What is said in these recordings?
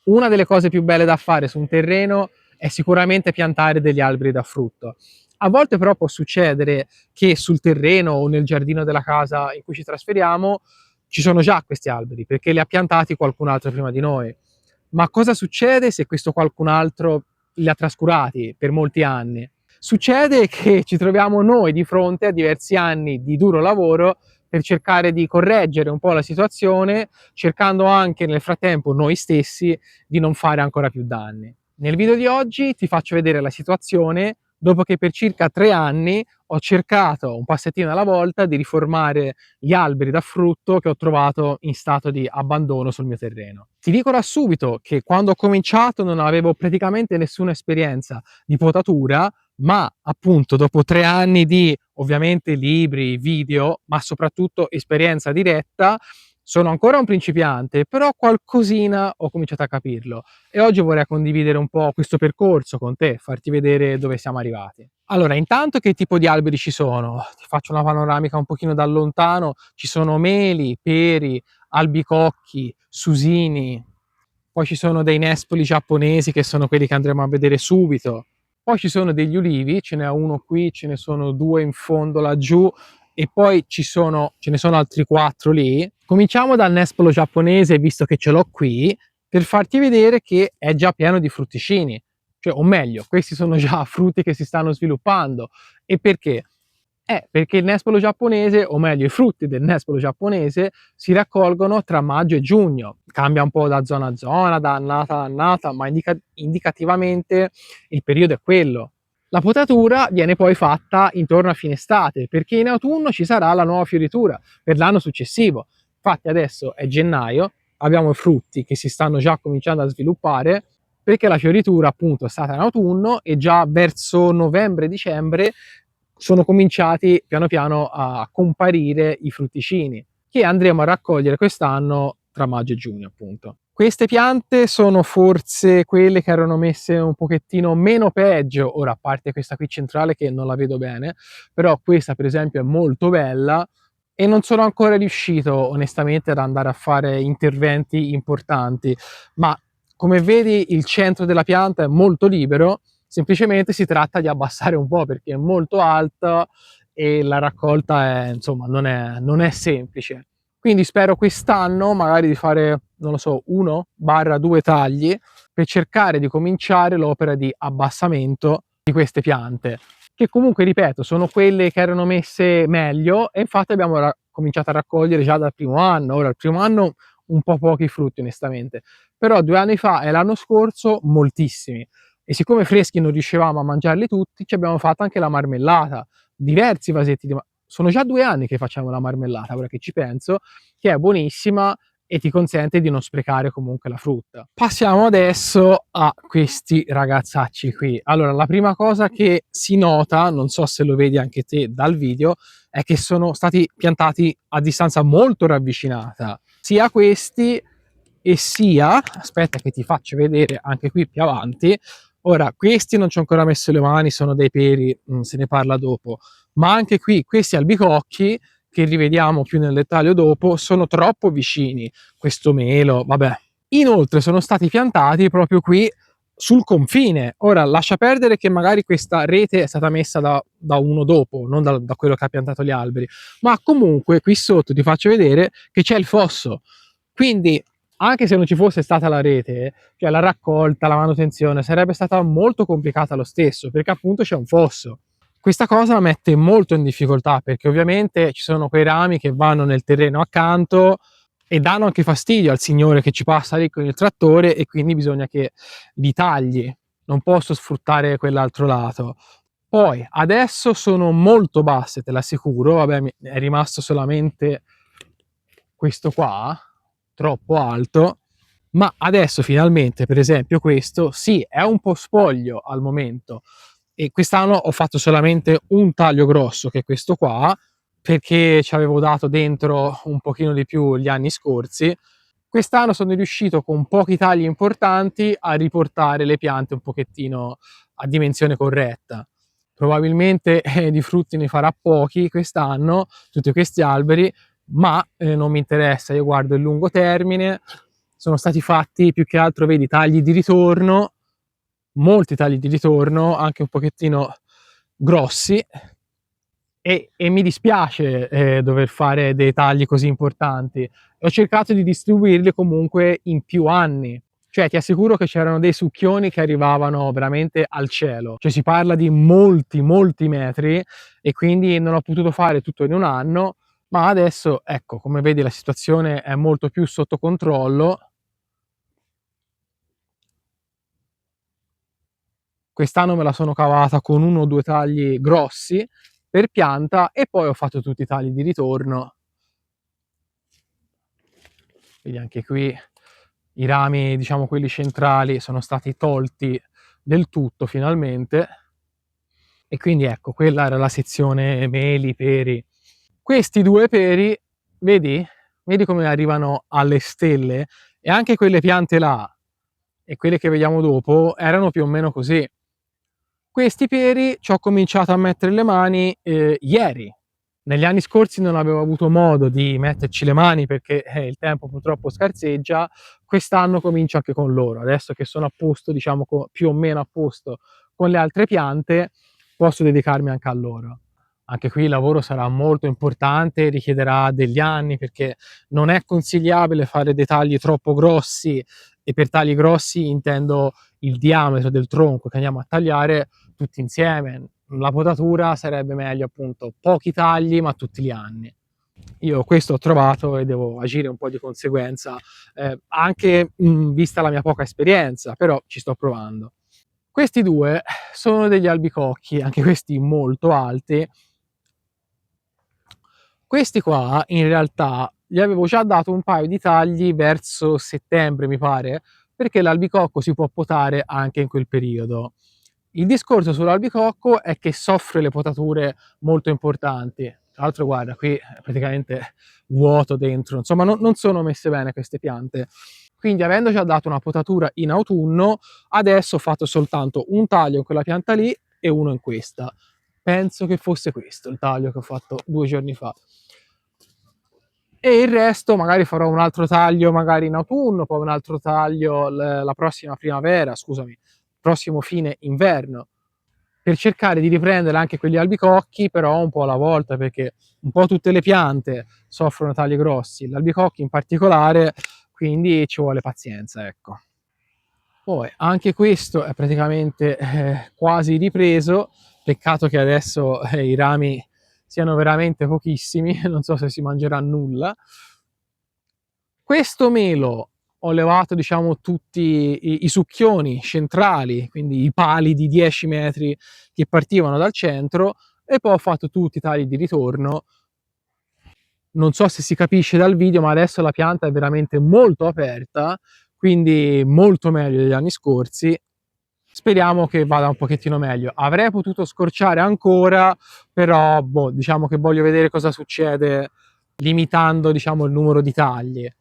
Una delle cose più belle da fare su un terreno è sicuramente piantare degli alberi da frutto. A volte però può succedere che sul terreno o nel giardino della casa in cui ci trasferiamo ci sono già questi alberi, perché li ha piantati qualcun altro prima di noi. Ma cosa succede se questo qualcun altro li ha trascurati per molti anni? Succede che ci troviamo noi di fronte a diversi anni di duro lavoro per cercare di correggere un po' la situazione, cercando anche nel frattempo noi stessi di non fare ancora più danni. Nel video di oggi ti faccio vedere la situazione dopo che per circa 3 anni ho cercato un passettino alla volta di riformare gli alberi da frutto che ho trovato in stato di abbandono sul mio terreno. Ti dico da subito che quando ho cominciato non avevo praticamente nessuna esperienza di potatura, ma appunto dopo 3 anni di ovviamente libri, video, ma soprattutto esperienza diretta, sono ancora un principiante, però qualcosina ho cominciato a capirlo e oggi vorrei condividere un po' questo percorso con te, farti vedere dove siamo arrivati. Allora, intanto che tipo di alberi ci sono? Ti faccio una panoramica un pochino da lontano, ci sono meli, peri, albicocchi, susini, poi ci sono dei nespoli giapponesi che sono quelli che andremo a vedere subito, poi ci sono degli ulivi, ce n'è uno qui, ce ne sono 2 in fondo laggiù e poi ce ne sono altri 4 lì. Cominciamo dal nespolo giapponese, visto che ce l'ho qui, per farti vedere che è già pieno di frutticini, cioè, o meglio, questi sono già frutti che si stanno sviluppando. E perché? Perché il nespolo giapponese, o meglio i frutti del nespolo giapponese, si raccolgono tra maggio e giugno. Cambia un po' da zona a zona, da annata a annata, ma indicativamente il periodo è quello. La potatura viene poi fatta intorno a fine estate, perché in autunno ci sarà la nuova fioritura per l'anno successivo. Infatti adesso è gennaio, abbiamo i frutti che si stanno già cominciando a sviluppare, perché la fioritura appunto è stata in autunno e già verso novembre-dicembre sono cominciati piano piano a comparire i frutticini che andremo a raccogliere quest'anno tra maggio e giugno appunto. Queste piante sono forse quelle che erano messe un pochettino meno peggio, ora a parte questa qui centrale che non la vedo bene, però questa per esempio è molto bella e non sono ancora riuscito onestamente ad andare a fare interventi importanti, ma come vedi il centro della pianta è molto libero, semplicemente si tratta di abbassare un po' perché è molto alta e la raccolta è, insomma, non è semplice. Quindi spero quest'anno magari di fare, non lo so, 1-2 tagli per cercare di cominciare l'opera di abbassamento di queste piante, che comunque, ripeto, sono quelle che erano messe meglio e infatti abbiamo cominciato a raccogliere già dal primo anno. Ora, il primo anno un po' pochi frutti onestamente, però 2 anni fa e l'anno scorso moltissimi. E siccome freschi non riuscivamo a mangiarli tutti, ci abbiamo fatto anche la marmellata, diversi vasetti di sono già 2 anni che facciamo la marmellata, ora che ci penso, che è buonissima e ti consente di non sprecare comunque la frutta. Passiamo adesso a questi ragazzacci qui. Allora, la prima cosa che si nota, non so se lo vedi anche te dal video, è che sono stati piantati a distanza molto ravvicinata, sia questi e sia, aspetta che ti faccio vedere anche qui più avanti. Ora, questi non ci ho ancora messo le mani, sono dei peri, se ne parla dopo, ma anche qui questi albicocchi, che rivediamo più nel dettaglio dopo, sono troppo vicini, questo melo, vabbè. Inoltre sono stati piantati proprio qui sul confine. Ora, lascia perdere che magari questa rete è stata messa da uno dopo, non da quello che ha piantato gli alberi, ma comunque qui sotto ti faccio vedere che c'è il fosso. Quindi anche se non ci fosse stata la rete, cioè la raccolta, la manutenzione sarebbe stata molto complicata lo stesso, perché appunto c'è un fosso. Questa cosa la mette molto in difficoltà, perché ovviamente ci sono quei rami che vanno nel terreno accanto e danno anche fastidio al signore che ci passa lì con il trattore e quindi bisogna che li tagli. Non posso sfruttare quell'altro lato. Poi adesso sono molto basse, te l'assicuro, vabbè, è rimasto solamente questo qua, troppo alto, ma adesso finalmente, per esempio questo, sì, è un po' spoglio al momento e quest'anno ho fatto solamente un taglio grosso, che è questo qua, perché ci avevo dato dentro un pochino di più gli anni scorsi. Quest'anno sono riuscito con pochi tagli importanti a riportare le piante un pochettino a dimensione corretta. Probabilmente di frutti ne farà pochi quest'anno, tutti questi alberi, ma non mi interessa, io guardo il lungo termine sono stati fatti più che altro, vedi, tagli di ritorno, molti tagli di ritorno, anche un pochettino grossi, e mi dispiace dover fare dei tagli così importanti. Ho cercato di distribuirli comunque in più anni, cioè ti assicuro che c'erano dei succhioni che arrivavano veramente al cielo, cioè si parla di molti molti metri, e quindi non ho potuto fare tutto in un anno, ma adesso ecco, come vedi, la situazione è molto più sotto controllo. Quest'anno me la sono cavata con 1 o 2 tagli grossi per pianta, e poi ho fatto tutti i tagli di ritorno. Quindi anche qui i rami, diciamo quelli centrali, sono stati tolti del tutto finalmente, e quindi ecco, quella era la sezione meli, peri. Questi 2 peri, vedi? Vedi come arrivano alle stelle? E anche quelle piante là e quelle che vediamo dopo erano più o meno così. Questi peri ci ho cominciato a mettere le mani ieri. Negli anni scorsi non avevo avuto modo di metterci le mani perché il tempo purtroppo scarseggia. Quest'anno comincio anche con loro. Adesso che sono a posto, diciamo più o meno a posto con le altre piante, posso dedicarmi anche a loro. Anche qui il lavoro sarà molto importante, richiederà degli anni, perché non è consigliabile fare dei tagli troppo grossi, e per tagli grossi intendo il diametro del tronco che andiamo a tagliare tutti insieme. La potatura sarebbe meglio appunto pochi tagli ma tutti gli anni. Io questo ho trovato e devo agire un po' di conseguenza, anche vista la mia poca esperienza, però ci sto provando. Questi due sono degli albicocchi, anche questi molto alti. Questi qua in realtà gli avevo già dato un paio di tagli verso settembre, mi pare, perché l'albicocco si può potare anche in quel periodo. Il discorso sull'albicocco è che soffre le potature molto importanti. Tra l'altro guarda, qui è praticamente vuoto dentro, insomma non sono messe bene queste piante. Quindi avendo già dato una potatura in autunno, adesso ho fatto soltanto un taglio in quella pianta lì e uno in questa. Penso che fosse questo il taglio che ho fatto 2 giorni fa. E il resto magari farò un altro taglio magari in autunno, poi un altro taglio la prossima primavera, scusami, prossimo fine inverno, per cercare di riprendere anche quegli albicocchi, però un po' alla volta, perché un po' tutte le piante soffrono tagli grossi, l'albicocchi in particolare, quindi ci vuole pazienza, ecco. Poi anche questo è praticamente quasi ripreso, peccato che adesso i rami siano veramente pochissimi, non so se si mangerà nulla. Questo melo ho levato, diciamo, tutti i succhioni centrali, quindi i pali di 10 metri che partivano dal centro, e poi ho fatto tutti i tagli di ritorno. Non so se si capisce dal video, ma adesso la pianta è veramente molto aperta, quindi molto meglio degli anni scorsi. Speriamo che vada un pochettino meglio. Avrei potuto scorciare ancora, però boh, diciamo che voglio vedere cosa succede limitando, diciamo, il numero di tagli.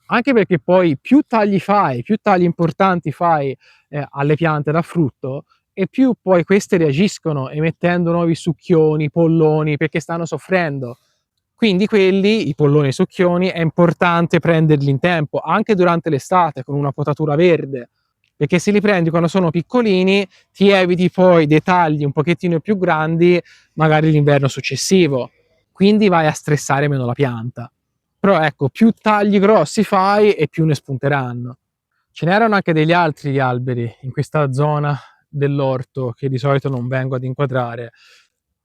Anche perché poi più tagli fai, più tagli importanti fai alle piante da frutto, e più poi queste reagiscono emettendo nuovi succhioni, polloni, perché stanno soffrendo. Quindi quelli, i polloni e i succhioni, è importante prenderli in tempo, anche durante l'estate, con una potatura verde, perché se li prendi quando sono piccolini ti eviti poi dei tagli un pochettino più grandi magari l'inverno successivo, quindi vai a stressare meno la pianta. Però ecco, più tagli grossi fai e più ne spunteranno. Ce n'erano anche degli altri di alberi in questa zona dell'orto che di solito non vengo ad inquadrare,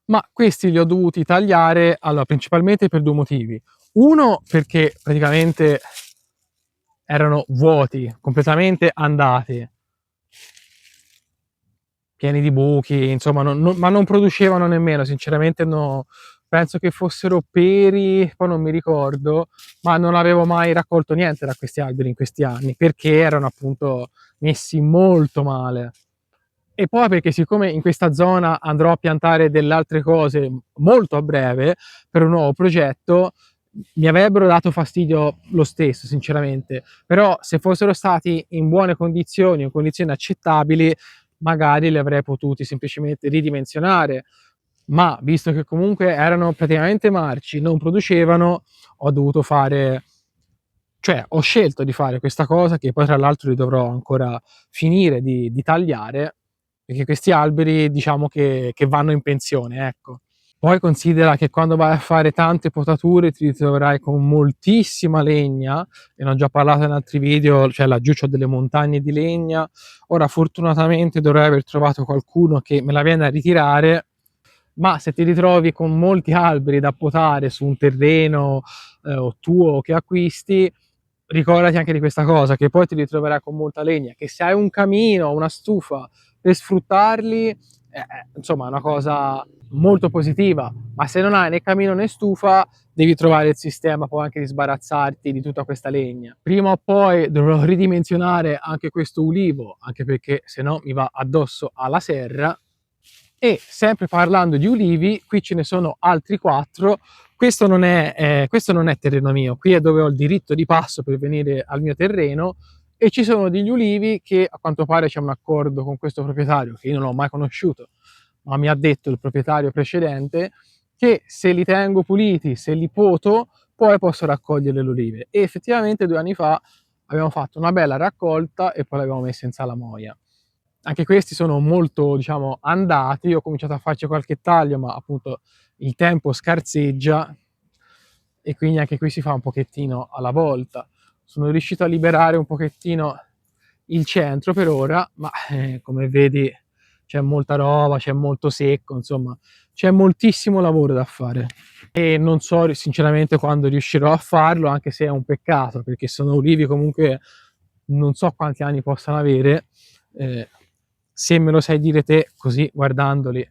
ma questi li ho dovuti tagliare, allora, principalmente per 2 motivi. Uno, perché praticamente erano vuoti, completamente andati, pieni di buchi, insomma, ma non producevano nemmeno, sinceramente no, penso che fossero peri, poi non mi ricordo, ma non avevo mai raccolto niente da questi alberi in questi anni, perché erano appunto messi molto male. E poi perché siccome in questa zona andrò a piantare delle altre cose molto a breve per un nuovo progetto, mi avrebbero dato fastidio lo stesso, sinceramente. Però se fossero stati in buone condizioni, in condizioni accettabili, magari li avrei potuti semplicemente ridimensionare. Ma visto che comunque erano praticamente marci, non producevano, ho dovuto fare Cioè, ho scelto di fare questa cosa, che poi tra l'altro li dovrò ancora finire di tagliare, perché questi alberi diciamo che vanno in pensione, ecco. Poi considera che quando vai a fare tante potature ti ritroverai con moltissima legna, e ne ho già parlato in altri video, cioè laggiù c'ho delle montagne di legna. Ora fortunatamente dovrei aver trovato qualcuno che me la viene a ritirare, ma se ti ritrovi con molti alberi da potare su un terreno o tuo che acquisti, ricordati anche di questa cosa, che poi ti ritroverai con molta legna, che se hai un camino, una stufa per sfruttarli, insomma è una cosa molto positiva, ma se non hai né camino né stufa, devi trovare il sistema poi anche di sbarazzarti di tutta questa legna. Prima o poi dovrò ridimensionare anche questo ulivo, anche perché se no mi va addosso alla serra. E sempre parlando di ulivi, qui ce ne sono altri 4. Questo non è terreno mio, qui è dove ho il diritto di passo per venire al mio terreno, e ci sono degli ulivi che a quanto pare c'è un accordo con questo proprietario, che io non ho mai conosciuto, ma mi ha detto il proprietario precedente, che se li tengo puliti, se li poto, poi posso raccogliere le olive. E effettivamente 2 anni fa abbiamo fatto una bella raccolta e poi l'abbiamo messa in salamoia. Anche questi sono molto, diciamo, andati. Io ho cominciato a farci qualche taglio, ma appunto il tempo scarseggia e quindi anche qui si fa un pochettino alla volta. Sono riuscito a liberare un pochettino il centro per ora, ma come vedi c'è molta roba, c'è molto secco, insomma c'è moltissimo lavoro da fare e non so sinceramente quando riuscirò a farlo, anche se è un peccato perché sono ulivi comunque non so quanti anni possano avere. Se me lo sai dire te, così guardandoli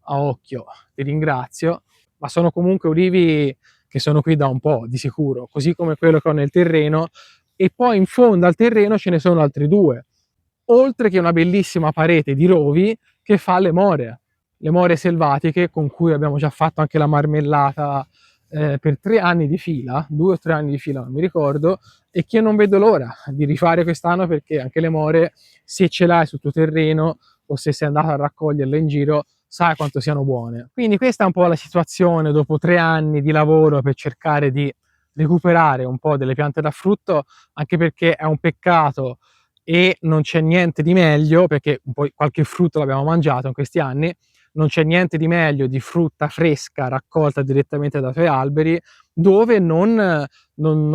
a occhio ti ringrazio, ma sono comunque ulivi che sono qui da un po' di sicuro, così come quello che ho nel terreno, e poi in fondo al terreno ce ne sono altri 2, oltre che una bellissima parete di rovi che fa le more selvatiche con cui abbiamo già fatto anche la marmellata per 3 anni di fila, 2 o 3 anni di fila, non mi ricordo, e che io non vedo l'ora di rifare quest'anno, perché anche le more, se ce l'hai sul tuo terreno o se sei andato a raccoglierle in giro, sai quanto siano buone. Quindi questa è un po' la situazione dopo 3 anni di lavoro per cercare di recuperare un po' delle piante da frutto, anche perché è un peccato e non c'è niente di meglio, perché poi qualche frutto l'abbiamo mangiato in questi anni, non c'è niente di meglio di frutta fresca raccolta direttamente dai tuoi alberi, dove non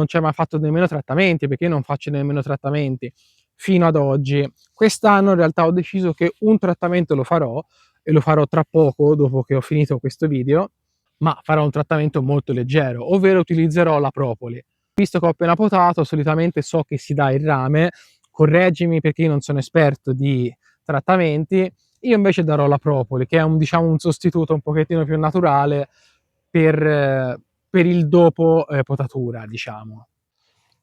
c'è mai fatto nemmeno trattamenti, perché io non faccio nemmeno trattamenti fino ad oggi. Quest'anno in realtà ho deciso che un trattamento lo farò, e lo farò tra poco dopo che ho finito questo video, ma farò un trattamento molto leggero, ovvero utilizzerò la propoli. Visto che ho appena potato, solitamente so che si dà il rame, correggimi perché io non sono esperto di trattamenti, io invece darò la propoli, che è un, diciamo, un sostituto un pochettino più naturale per il dopo potatura, diciamo.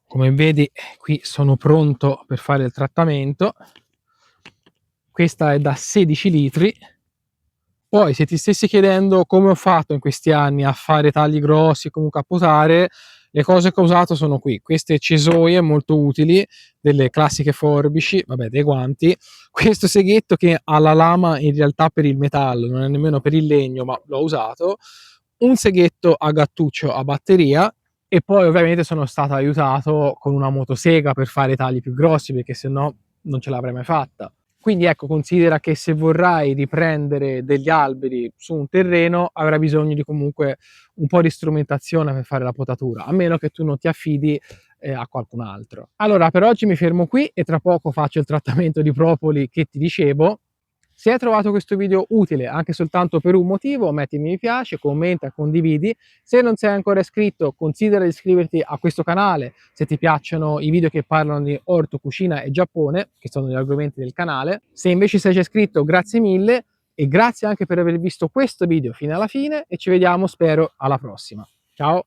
Come vedi qui sono pronto per fare il trattamento. Questa è da 16 litri. Poi se ti stessi chiedendo come ho fatto in questi anni a fare tagli grossi, comunque a potare, le cose che ho usato sono qui: queste cesoie molto utili, delle classiche forbici, vabbè, dei guanti, questo seghetto che ha la lama in realtà per il metallo, non è nemmeno per il legno, ma l'ho usato, un seghetto a gattuccio a batteria, e poi ovviamente sono stato aiutato con una motosega per fare tagli più grossi, perché se no non ce l'avrei mai fatta. Quindi ecco, considera che se vorrai riprendere degli alberi su un terreno avrai bisogno di comunque un po' di strumentazione per fare la potatura, a meno che tu non ti affidi a qualcun altro. Allora, per oggi mi fermo qui e tra poco faccio il trattamento di propoli che ti dicevo. Se hai trovato questo video utile anche soltanto per un motivo, metti mi piace, commenta, condividi. Se non sei ancora iscritto, considera di iscriverti a questo canale se ti piacciono i video che parlano di orto, cucina e Giappone, che sono gli argomenti del canale. Se invece sei già iscritto, grazie mille, e grazie anche per aver visto questo video fino alla fine, e ci vediamo, spero, alla prossima. Ciao!